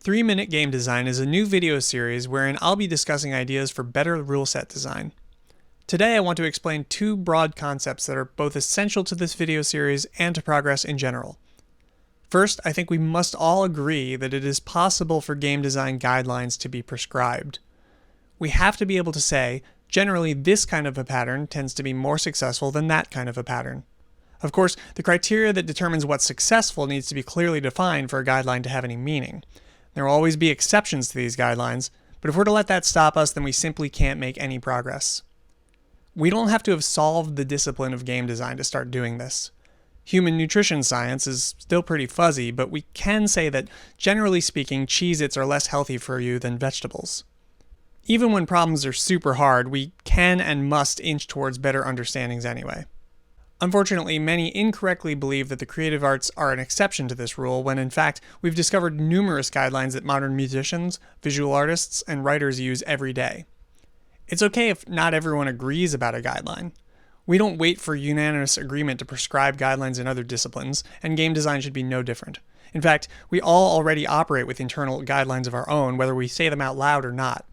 3-Minute Game Design is a new video series wherein I'll be discussing ideas for better rule set design. Today I want to explain two broad concepts that are both essential to this video series and to progress in general. First, I think we must all agree that it is possible for game design guidelines to be prescribed. We have to be able to say, generally this kind of a pattern tends to be more successful than that kind of a pattern. Of course, the criteria that determines what's successful needs to be clearly defined for a guideline to have any meaning. There will always be exceptions to these guidelines, but if we're to let that stop us, then we simply can't make any progress. We don't have to have solved the discipline of game design to start doing this. Human nutrition science is still pretty fuzzy, but we can say that, generally speaking, Cheez-Its are less healthy for you than vegetables. Even when problems are super hard, we can and must inch towards better understandings anyway. Unfortunately, many incorrectly believe that the creative arts are an exception to this rule, when in fact, we've discovered numerous guidelines that modern musicians, visual artists, and writers use every day. It's okay if not everyone agrees about a guideline. We don't wait for unanimous agreement to prescribe guidelines in other disciplines, and game design should be no different. In fact, we all already operate with internal guidelines of our own, whether we say them out loud or not.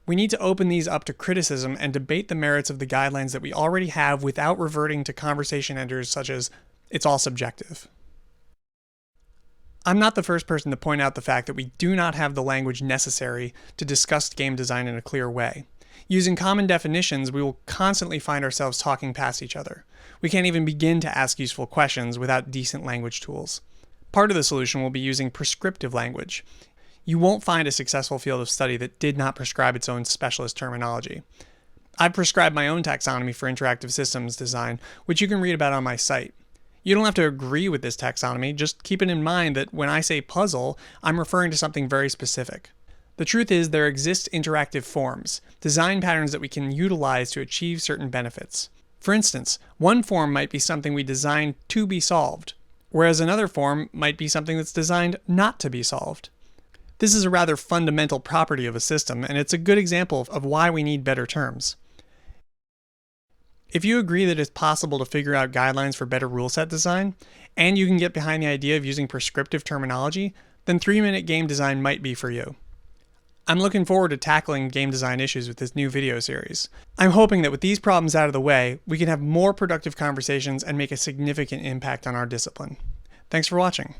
We need to open these up to criticism and debate the merits of the guidelines that we already have without reverting to conversation enders such as, it's all subjective. I'm not the first person to point out the fact that we do not have the language necessary to discuss game design in a clear way. Using common definitions, we will constantly find ourselves talking past each other. We can't even begin to ask useful questions without decent language tools. Part of the solution will be using prescriptive language. You won't find a successful field of study that did not prescribe its own specialist terminology. I've prescribed my own taxonomy for interactive systems design, which you can read about on my site. You don't have to agree with this taxonomy, just keep it in mind that when I say puzzle, I'm referring to something very specific. The truth is there exist interactive forms, design patterns that we can utilize to achieve certain benefits. For instance, one form might be something we designed to be solved, whereas another form might be something that's designed not to be solved. This is a rather fundamental property of a system, and it's a good example of why we need better terms. If you agree that it's possible to figure out guidelines for better rule set design, and you can get behind the idea of using prescriptive terminology, then 3-Minute Game Design might be for you. I'm looking forward to tackling game design issues with this new video series. I'm hoping that with these problems out of the way, we can have more productive conversations and make a significant impact on our discipline. Thanks for watching.